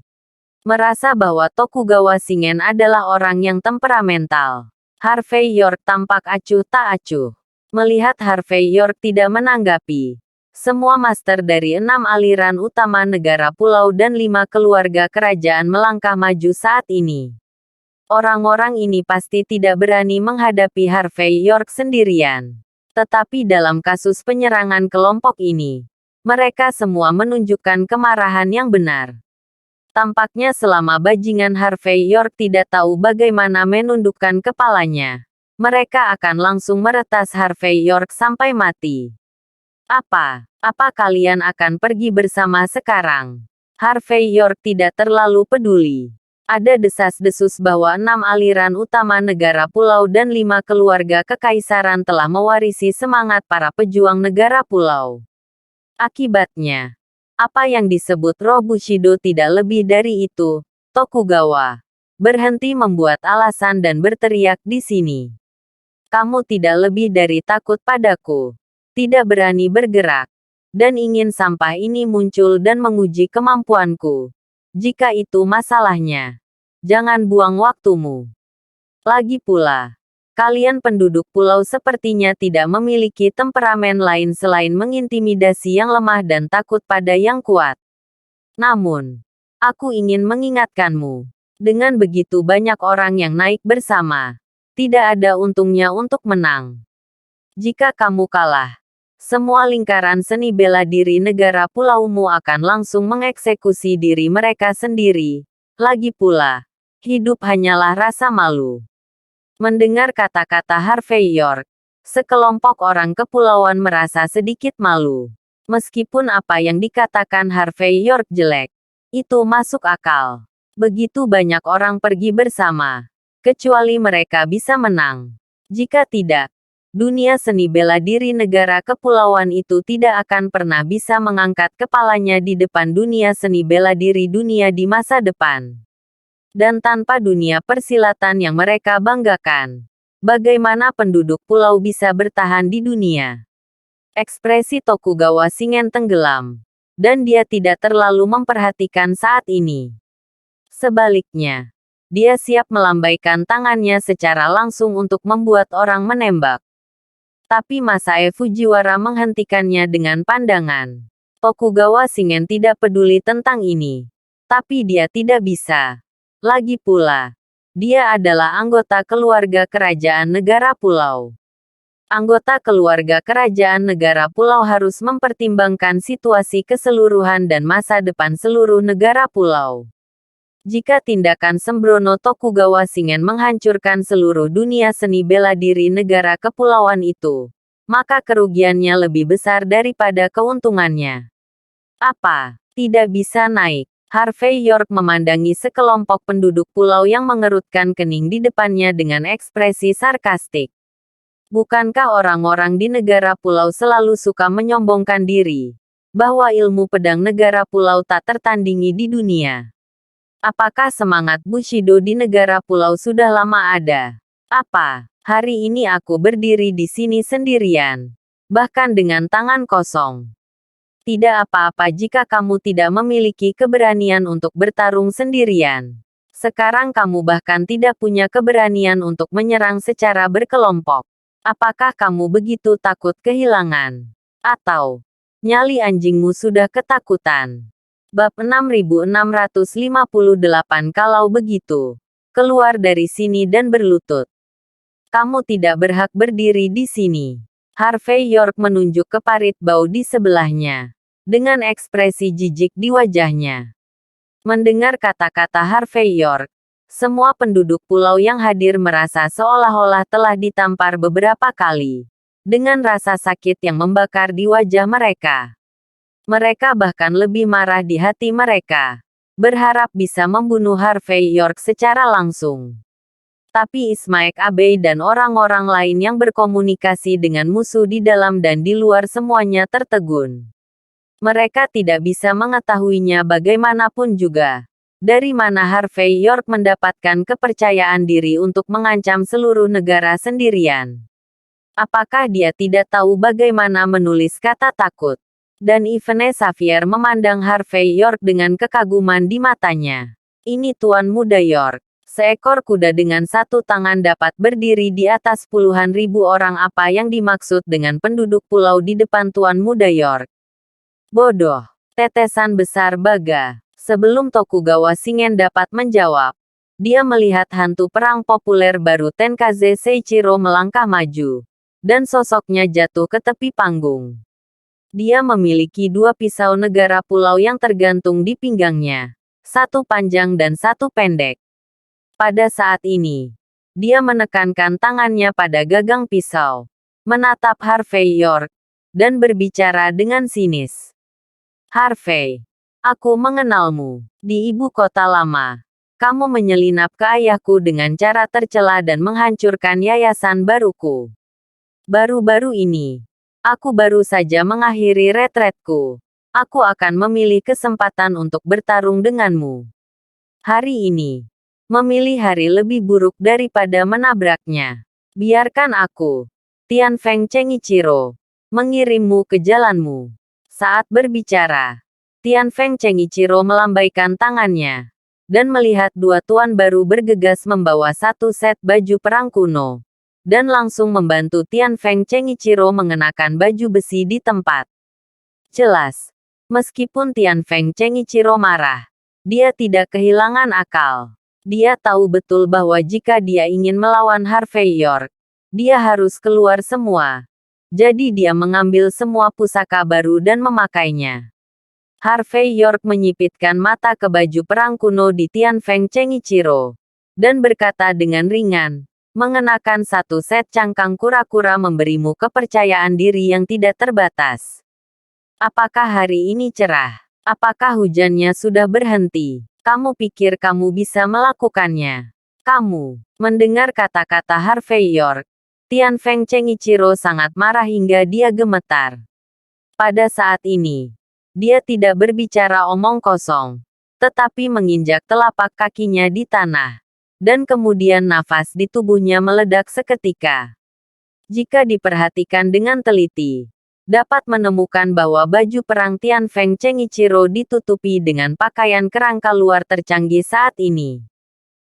merasa bahwa Tokugawa Shingen adalah orang yang temperamental. Harvey York tampak acuh tak acuh. Melihat Harvey York tidak menanggapi, semua master dari 6 aliran utama negara pulau dan 5 keluarga kerajaan melangkah maju saat ini. Orang-orang ini pasti tidak berani menghadapi Harvey York sendirian. Tetapi dalam kasus penyerangan kelompok ini, mereka semua menunjukkan kemarahan yang benar. Tampaknya selama bajingan Harvey York tidak tahu bagaimana menundukkan kepalanya, mereka akan langsung meretas Harvey York sampai mati. Apa kalian akan pergi bersama sekarang? Harvey York tidak terlalu peduli. Ada desas-desus bahwa 6 aliran utama negara pulau dan 5 keluarga kekaisaran telah mewarisi semangat para pejuang negara pulau. Akibatnya, apa yang disebut roh Bushido tidak lebih dari itu. Tokugawa berhenti membuat alasan dan berteriak di sini. Kamu tidak lebih dari takut padaku, tidak berani bergerak, dan ingin sampah ini muncul dan menguji kemampuanku. Jika itu masalahnya, jangan buang waktumu. Lagi pula, Kalian penduduk pulau sepertinya tidak memiliki temperamen lain selain mengintimidasi yang lemah dan takut pada yang kuat. Namun, aku ingin mengingatkanmu, dengan begitu banyak orang yang naik bersama, tidak ada untungnya untuk menang. Jika kamu kalah, semua lingkaran seni bela diri negara pulaumu akan langsung mengeksekusi diri mereka sendiri. Lagi pula, hidup hanyalah rasa malu. Mendengar kata-kata Harvey York, sekelompok orang kepulauan merasa sedikit malu. Meskipun apa yang dikatakan Harvey York jelek, itu masuk akal. Begitu banyak orang pergi bersama, kecuali mereka bisa menang. Jika tidak, dunia seni bela diri negara kepulauan itu tidak akan pernah bisa mengangkat kepalanya di depan dunia seni bela diri dunia di masa depan. Dan tanpa dunia persilatan yang mereka banggakan, bagaimana penduduk pulau bisa bertahan di dunia? Ekspresi Tokugawa Shingen tenggelam, dan dia tidak terlalu memperhatikan saat ini. Sebaliknya, dia siap melambaikan tangannya secara langsung untuk membuat orang menembak. Tapi Masae Fujiwara menghentikannya dengan pandangan. Tokugawa Shingen tidak peduli tentang ini. Tapi dia tidak bisa. Lagi pula, dia adalah anggota keluarga kerajaan negara pulau. Anggota keluarga kerajaan negara pulau harus mempertimbangkan situasi keseluruhan dan masa depan seluruh negara pulau. Jika tindakan sembrono Tokugawa Shingen menghancurkan seluruh dunia seni bela diri negara kepulauan itu, maka kerugiannya lebih besar daripada keuntungannya. Apa? Tidak bisa naik. Harvey York memandangi sekelompok penduduk pulau yang mengerutkan kening di depannya dengan ekspresi sarkastik. Bukankah orang-orang di negara pulau selalu suka menyombongkan diri, bahwa ilmu pedang negara pulau tak tertandingi di dunia? Apakah semangat Bushido di negara pulau sudah lama ada? Apa? Hari ini aku berdiri di sini sendirian, bahkan dengan tangan kosong. Tidak apa-apa jika kamu tidak memiliki keberanian untuk bertarung sendirian. Sekarang kamu bahkan tidak punya keberanian untuk menyerang secara berkelompok. Apakah kamu begitu takut kehilangan? Atau, nyali anjingmu sudah ketakutan? Bab 6658. Kalau begitu, keluar dari sini dan berlutut. Kamu tidak berhak berdiri di sini. Harvey York menunjuk ke parit bau di sebelahnya, dengan ekspresi jijik di wajahnya. Mendengar kata-kata Harvey York, semua penduduk pulau yang hadir merasa seolah-olah telah ditampar beberapa kali, dengan rasa sakit yang membakar di wajah mereka. Mereka bahkan lebih marah di hati mereka, berharap bisa membunuh Harvey York secara langsung. Tapi Ismaek Abe dan orang-orang lain yang berkomunikasi dengan musuh di dalam dan di luar semuanya tertegun. Mereka tidak bisa mengetahuinya bagaimanapun juga. Dari mana Harvey York mendapatkan kepercayaan diri untuk mengancam seluruh negara sendirian? Apakah dia tidak tahu bagaimana menulis kata takut? Dan Yvonne Xavier memandang Harvey York dengan kekaguman di matanya. Ini Tuan Muda York. Seekor kuda dengan satu tangan dapat berdiri di atas puluhan ribu orang. Apa yang dimaksud dengan penduduk pulau di depan Tuan Muda York? Bodoh. Tetesan besar baga. Sebelum Tokugawa Shingen dapat menjawab, dia melihat hantu perang populer baru Tenkaze Seiichiro melangkah maju, dan sosoknya jatuh ke tepi panggung. Dia memiliki dua pisau negara pulau yang tergantung di pinggangnya, satu panjang dan satu pendek. Pada saat ini, dia menekankan tangannya pada gagang pisau, menatap Harvey York, dan berbicara dengan sinis. Harvey, aku mengenalmu. Di ibu kota lama, kamu menyelinap ke ayahku dengan cara tercela dan menghancurkan yayasan baruku. Baru-baru ini, aku baru saja mengakhiri retretku. Aku akan memilih kesempatan untuk bertarung denganmu. Hari ini, memilih hari lebih buruk daripada menabraknya. Biarkan aku, Tianfeng Cengichiro, mengirimmu ke jalanmu. Saat berbicara, Tianfeng Cengichiro melambaikan tangannya, dan melihat dua tuan baru bergegas membawa satu set baju perang kuno. dan langsung membantu Tian Feng Chengichiro mengenakan baju besi di tempat. Jelas, meskipun Tian Feng Chengichiro marah, dia tidak kehilangan akal. Dia tahu betul bahwa jika dia ingin melawan Harvey York, dia harus keluar semua. Jadi dia mengambil semua pusaka baru dan memakainya. Harvey York menyipitkan mata ke baju perang kuno di Tian Feng Chengichiro, dan berkata dengan ringan, mengenakan satu set cangkang kura-kura memberimu kepercayaan diri yang tidak terbatas. Apakah hari ini cerah? Apakah hujannya sudah berhenti? Kamu pikir kamu bisa melakukannya? Kamu, mendengar kata-kata Harvey York, Tian Feng Chengichiro sangat marah hingga dia gemetar. Pada saat ini, dia tidak berbicara omong kosong, tetapi menginjak telapak kakinya di tanah. Dan kemudian nafas di tubuhnya meledak seketika. Jika diperhatikan dengan teliti, dapat menemukan bahwa baju perang Tian Feng Chengichiro ditutupi dengan pakaian kerangka luar tercanggih saat ini.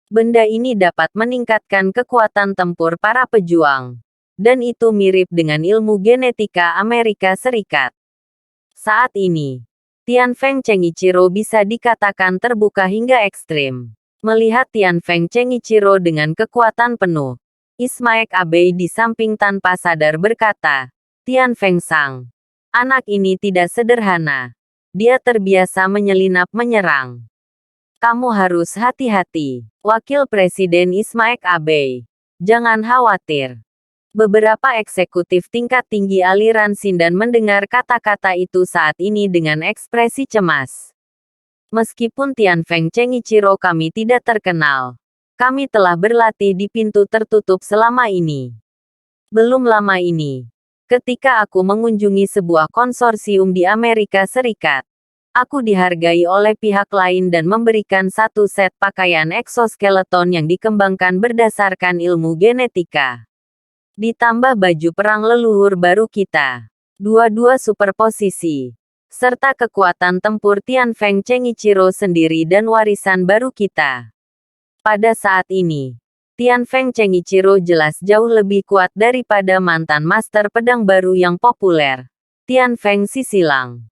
Benda ini dapat meningkatkan kekuatan tempur para pejuang. Dan itu mirip dengan ilmu genetika Amerika Serikat. Saat ini, Tian Feng Chengichiro bisa dikatakan terbuka hingga ekstrim. Melihat Tian Feng Chengichiro dengan kekuatan penuh, Ismaek Abe di samping tanpa sadar berkata, Tian Feng Sang, anak ini tidak sederhana. Dia terbiasa menyelinap menyerang. Kamu harus hati-hati. Wakil Presiden Ismaek Abe. Jangan khawatir. Beberapa eksekutif tingkat tinggi aliran Sindan mendengar kata-kata itu saat ini dengan ekspresi cemas. Meskipun Tian Feng Chengichiro kami tidak terkenal, kami telah berlatih di pintu tertutup selama ini. Belum lama ini, ketika aku mengunjungi sebuah konsorsium di Amerika Serikat, aku dihargai oleh pihak lain dan memberikan satu set pakaian eksoskeleton yang dikembangkan berdasarkan ilmu genetika. Ditambah baju perang leluhur baru kita. Dua-dua superposisi. Serta kekuatan tempur Tian Feng Chengichiro sendiri dan warisan baru kita. Pada saat ini, Tian Feng Chengichiro jelas jauh lebih kuat daripada mantan master pedang baru yang populer, Tian Feng Sisilang.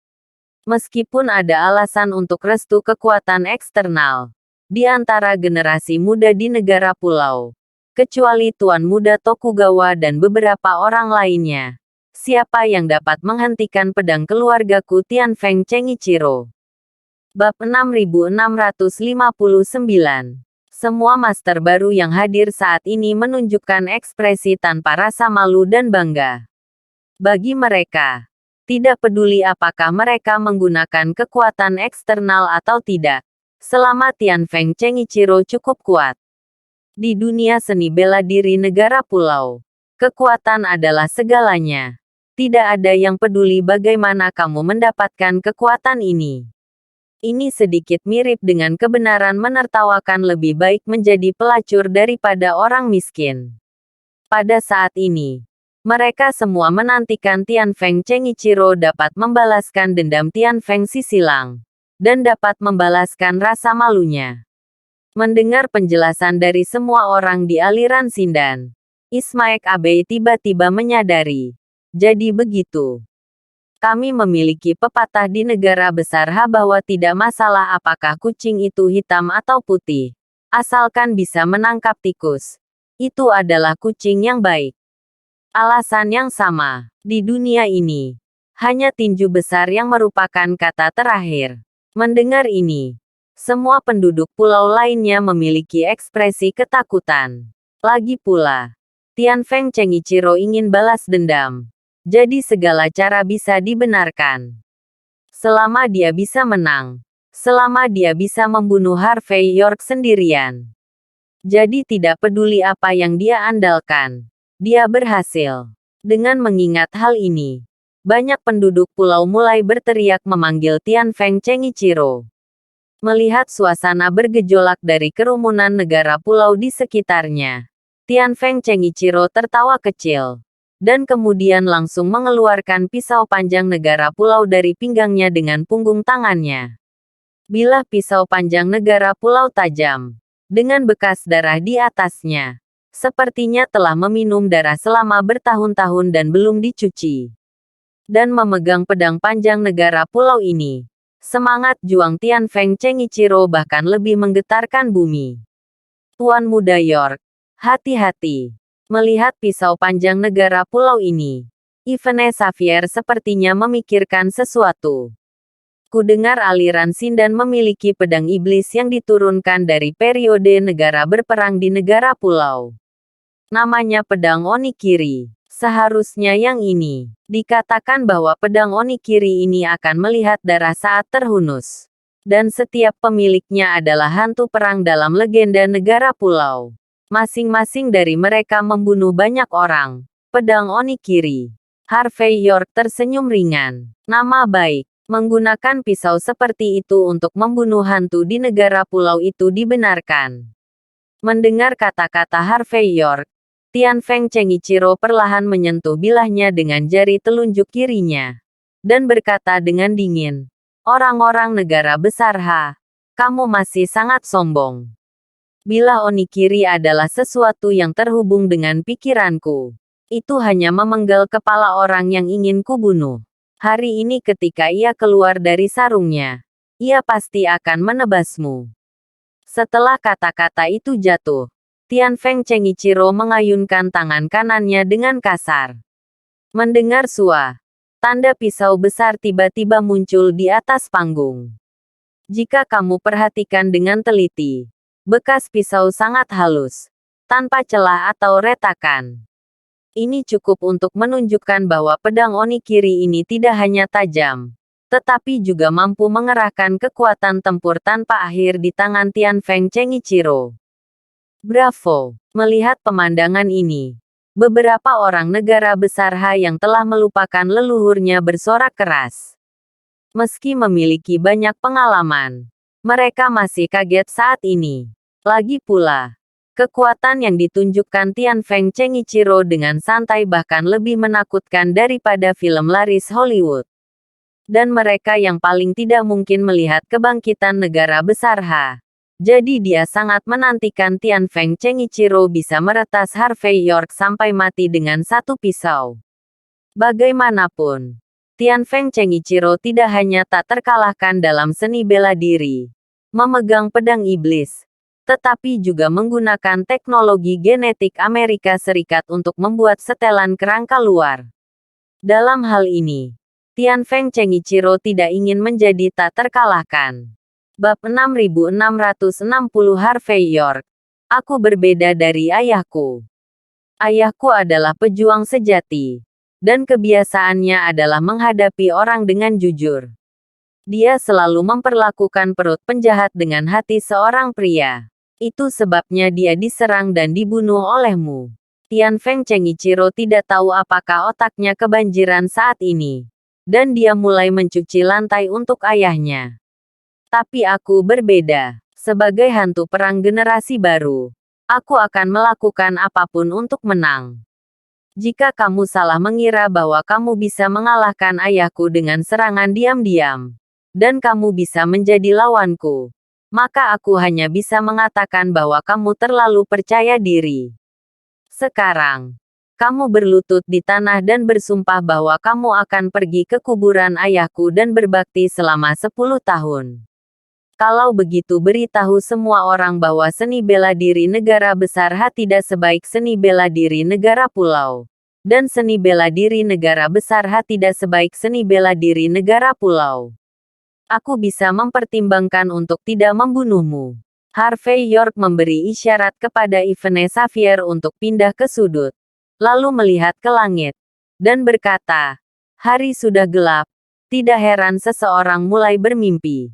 Meskipun ada alasan untuk restu kekuatan eksternal di antara generasi muda di negara pulau, kecuali Tuan Muda Tokugawa dan beberapa orang lainnya, siapa yang dapat menghentikan pedang keluargaku Tian Feng Chengichiro? Bab 6659. Semua master baru yang hadir saat ini menunjukkan ekspresi tanpa rasa malu dan bangga. Bagi mereka, tidak peduli apakah mereka menggunakan kekuatan eksternal atau tidak, selama Tian Feng Chengichiro cukup kuat. Di dunia seni bela diri negara pulau, kekuatan adalah segalanya. Tidak ada yang peduli bagaimana kamu mendapatkan kekuatan ini. Ini sedikit mirip dengan kebenaran menertawakan lebih baik menjadi pelacur daripada orang miskin. Pada saat ini, mereka semua menantikan Tian Feng Chengichiro dapat membalaskan dendam Tian Feng Sisilang, dan dapat membalaskan rasa malunya. Mendengar penjelasan dari semua orang di aliran Sindan, Ismaek Abe tiba-tiba menyadari. Jadi begitu. Kami memiliki pepatah di negara besar bahwa tidak masalah apakah kucing itu hitam atau putih. Asalkan bisa menangkap tikus. Itu adalah kucing yang baik. Alasan yang sama. Di dunia ini, hanya tinju besar yang merupakan kata terakhir. Mendengar ini, semua penduduk pulau lainnya memiliki ekspresi ketakutan. Lagi pula, Tian Feng Chengichiro ingin balas dendam. Jadi segala cara bisa dibenarkan. Selama dia bisa menang. Selama dia bisa membunuh Harvey York sendirian. Jadi tidak peduli apa yang dia andalkan. Dia berhasil. Dengan mengingat hal ini, banyak penduduk pulau mulai berteriak memanggil Tian Feng Chengichiro. Melihat suasana bergejolak dari kerumunan negara pulau di sekitarnya, Tian Feng Chengichiro tertawa kecil, dan kemudian langsung mengeluarkan pisau panjang negara pulau dari pinggangnya dengan punggung tangannya. Bilah pisau panjang negara pulau tajam, dengan bekas darah di atasnya. Sepertinya telah meminum darah selama bertahun-tahun dan belum dicuci. Dan memegang pedang panjang negara pulau ini. Semangat juang Tianfeng Cheng'ichiro bahkan lebih menggetarkan bumi. Tuan Muda York, hati-hati. Melihat pisau panjang negara pulau ini, Yvonne Xavier sepertinya memikirkan sesuatu. Kudengar aliran Sindan memiliki pedang iblis yang diturunkan dari periode negara berperang di negara pulau. Namanya pedang Onikiri. Seharusnya yang ini. Dikatakan bahwa pedang Onikiri ini akan melihat darah saat terhunus. Dan setiap pemiliknya adalah hantu perang dalam legenda negara pulau. Masing-masing dari mereka membunuh banyak orang. Pedang Onikiri. Harvey York tersenyum ringan. Nama baik. Menggunakan pisau seperti itu untuk membunuh hantu di negara pulau itu dibenarkan. Mendengar kata-kata Harvey York, Tianfeng Cheng'ichiro perlahan menyentuh bilahnya dengan jari telunjuk kirinya. Dan berkata dengan dingin, "Orang-orang negara besar kamu masih sangat sombong. Bilah Onikiri adalah sesuatu yang terhubung dengan pikiranku. Itu hanya memenggal kepala orang yang ingin kubunuh. Hari ini ketika ia keluar dari sarungnya, ia pasti akan menebasmu." Setelah kata-kata itu jatuh, Tianfeng Cheng'ichiro mengayunkan tangan kanannya dengan kasar. Mendengar tanda pisau besar tiba-tiba muncul di atas panggung. Jika kamu perhatikan dengan teliti, bekas pisau sangat halus, tanpa celah atau retakan. Ini cukup untuk menunjukkan bahwa pedang Onikiri ini tidak hanya tajam, tetapi juga mampu mengerahkan kekuatan tempur tanpa akhir di tangan Tianfeng Cheng'ichiro. Bravo! Melihat pemandangan ini, beberapa orang negara besar yang telah melupakan leluhurnya bersorak keras. Meski memiliki banyak pengalaman, mereka masih kaget saat ini. Lagi pula, kekuatan yang ditunjukkan Tianfeng Cheng'ichiro dengan santai bahkan lebih menakutkan daripada film laris Hollywood. Dan mereka yang paling tidak mungkin melihat kebangkitan negara besar Jadi dia sangat menantikan Tianfeng Cheng'ichiro bisa meretas Harvey York sampai mati dengan satu pisau. Bagaimanapun, Tianfeng Cheng'ichiro tidak hanya tak terkalahkan dalam seni bela diri, memegang pedang iblis, tetapi juga menggunakan teknologi genetik Amerika Serikat untuk membuat setelan kerangka luar. Dalam hal ini, Tianfeng Cheng'ichiro tidak ingin menjadi tak terkalahkan. Bab 6660 Harvey York. Aku berbeda dari ayahku. Ayahku adalah pejuang sejati, dan kebiasaannya adalah menghadapi orang dengan jujur. Dia selalu memperlakukan perut penjahat dengan hati seorang pria. Itu sebabnya dia diserang dan dibunuh olehmu. Tianfeng Cheng'ichiro tidak tahu apakah otaknya kebanjiran saat ini. Dan dia mulai mencuci lantai untuk ayahnya. Tapi aku berbeda. Sebagai hantu perang generasi baru, aku akan melakukan apapun untuk menang. Jika kamu salah mengira bahwa kamu bisa mengalahkan ayahku dengan serangan diam-diam, dan kamu bisa menjadi lawanku, maka aku hanya bisa mengatakan bahwa kamu terlalu percaya diri. Sekarang, kamu berlutut di tanah dan bersumpah bahwa kamu akan pergi ke kuburan ayahku dan berbakti selama 10 tahun. Kalau begitu beritahu semua orang bahwa seni bela diri negara besar tidak sebaik seni bela diri negara pulau. Dan seni bela diri negara besar tidak sebaik seni bela diri negara pulau. Aku bisa mempertimbangkan untuk tidak membunuhmu. Harvey York memberi isyarat kepada Yvonne Xavier untuk pindah ke sudut. Lalu melihat ke langit. Dan berkata, hari sudah gelap. Tidak heran seseorang mulai bermimpi.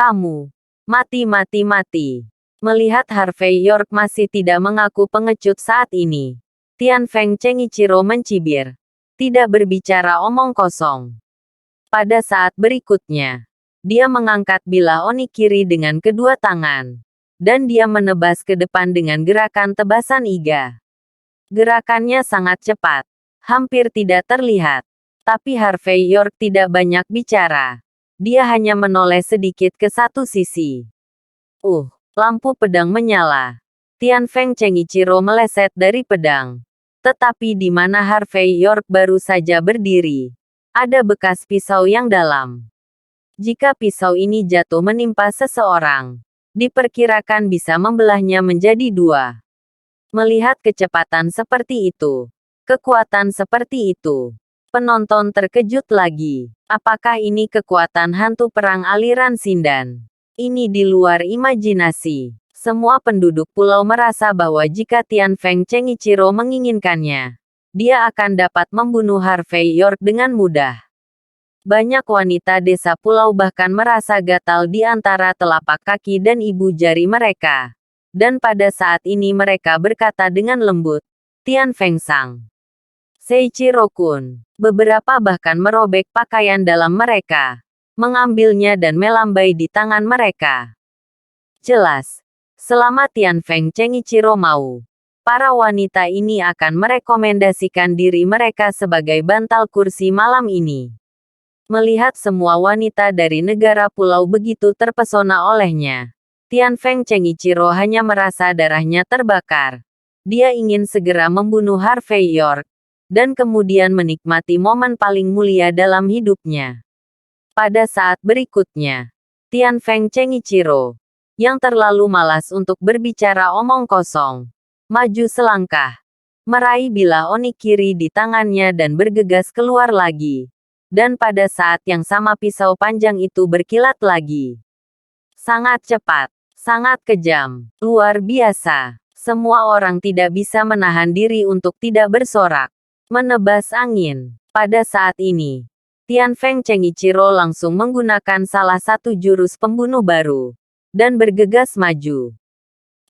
Kamu. Mati. Melihat Harvey York masih tidak mengaku pengecut saat ini. Tianfeng Cheng'ichiro mencibir. Tidak berbicara omong kosong. Pada saat berikutnya, dia mengangkat bilah Onikiri dengan kedua tangan. Dan dia menebas ke depan dengan gerakan tebasan iga. Gerakannya sangat cepat. Hampir tidak terlihat. Tapi Harvey York tidak banyak bicara. Dia hanya menoleh sedikit ke satu sisi. Lampu pedang menyala. Tian Feng Chenichiro meleset dari pedang. Tetapi di mana Harvey York baru saja berdiri, ada bekas pisau yang dalam. Jika pisau ini jatuh menimpa seseorang, diperkirakan bisa membelahnya menjadi dua. Melihat kecepatan seperti itu, kekuatan seperti itu, penonton terkejut lagi. Apakah ini kekuatan hantu perang aliran Sindan? Ini di luar imajinasi. Semua penduduk pulau merasa bahwa jika Tian Feng Chenichiro menginginkannya, dia akan dapat membunuh Harvey York dengan mudah. Banyak wanita desa pulau bahkan merasa gatal di antara telapak kaki dan ibu jari mereka. Dan pada saat ini mereka berkata dengan lembut, Tian Feng Sang. Seiichiro-kun. Beberapa bahkan merobek pakaian dalam mereka, mengambilnya dan melambai di tangan mereka. Jelas, selama Tian Feng Chenichiro mau, para wanita ini akan merekomendasikan diri mereka sebagai bantal kursi malam ini. Melihat semua wanita dari negara pulau begitu terpesona olehnya, Tian Feng Chenichiro hanya merasa darahnya terbakar. Dia ingin segera membunuh Harvey York, dan kemudian menikmati momen paling mulia dalam hidupnya. Pada saat berikutnya, Tian Feng Chenichiro, yang terlalu malas untuk berbicara omong kosong, maju selangkah, meraih bilah onigiri di tangannya dan bergegas keluar lagi. Dan pada saat yang sama pisau panjang itu berkilat lagi. Sangat cepat. Sangat kejam, luar biasa. Semua orang tidak bisa menahan diri untuk tidak bersorak. Menebas angin. Pada saat ini, Tian Feng Chenichiro langsung menggunakan salah satu jurus pembunuh baru, dan bergegas maju.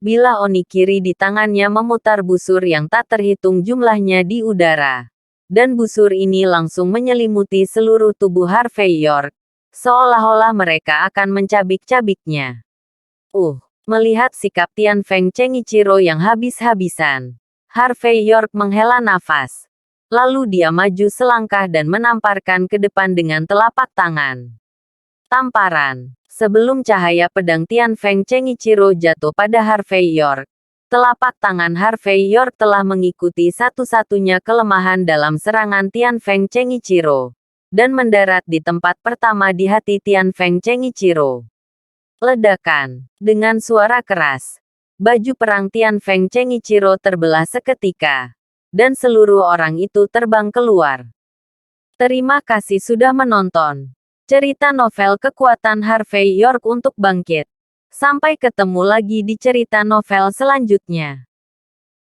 Bilah onigiri di tangannya memutar busur yang tak terhitung jumlahnya di udara. Dan busur ini langsung menyelimuti seluruh tubuh Harvey York, seolah-olah mereka akan mencabik-cabiknya. Melihat sikap Tian Feng Chenichiro yang habis-habisan, Harvey York menghela nafas. Lalu dia maju selangkah dan menamparkan ke depan dengan telapak tangan. Tamparan. Sebelum cahaya pedang Tian Feng Chenichiro jatuh pada Harvey York, telapak tangan Harvey York telah mengikuti satu-satunya kelemahan dalam serangan Tian Feng Chenichiro, dan mendarat di tempat pertama di hati Tian Feng Chenichiro. Ledakan. Dengan suara keras, baju perang Tian Feng Chenichiro terbelah seketika, dan seluruh orang itu terbang keluar. Terima kasih sudah menonton cerita novel Kekuatan Harvey York untuk Bangkit. Sampai ketemu lagi di cerita novel selanjutnya.